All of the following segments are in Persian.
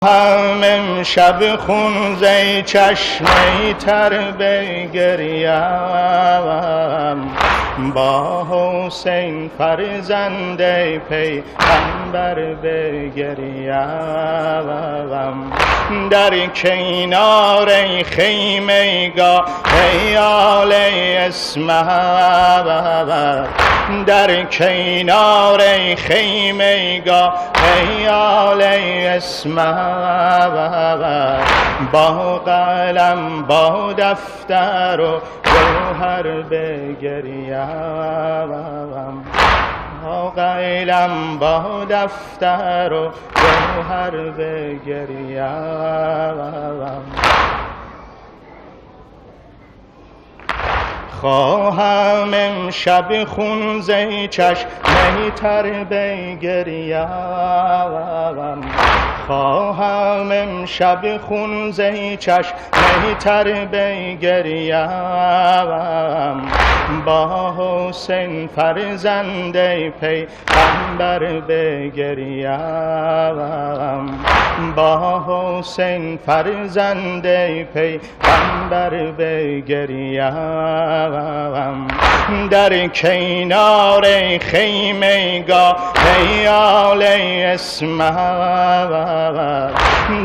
امشب خون زی چشمی تر بگریم، با حسین فرزند پیغمبر بگریم. در کنار خیمه گاه آل اسمت، در کنار خیمه گاه آل اسمت، با قلم با دفتر و جوهر بگریم، با قلم با دفتر و جوهر بگریم. خواهم امشب خون زی چشمی تر بگریم، خواهم امشب خون زی چشمی تر بگریم، با حسین فرزند پیغمبر بگریم، با حسین فرزند پیغمبر بگریم. در کنار خیمه گاه آل اسمت،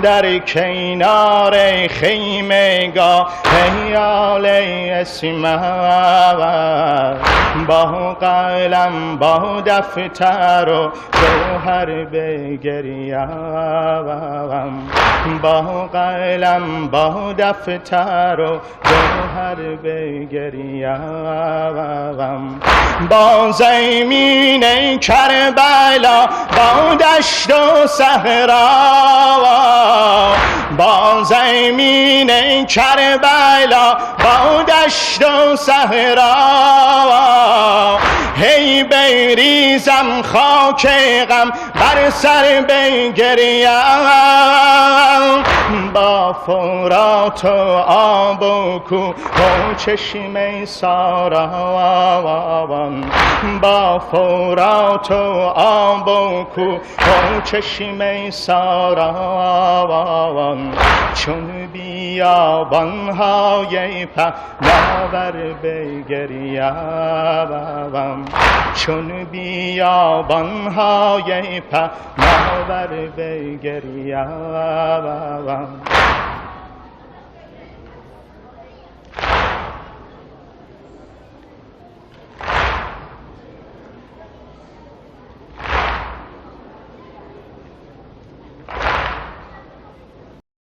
در کنار خیمه گاه آل اسمت، با قلم با دفتر و جوهر بگریم، با قلم با دفتر و جوهر بگریم. با زمین کربلا با دشت و صحرا، با زمین کربلا با دشت و صحرا، هی بریزم خاک غم بر سر بگریم، با فرات و آب و کوه و چشمه سارا، با فرات و آب و کوه و چشمه سارا، چون بیابان‌های پهناور بگریم، چون بیابان‌های پهناور بگریم.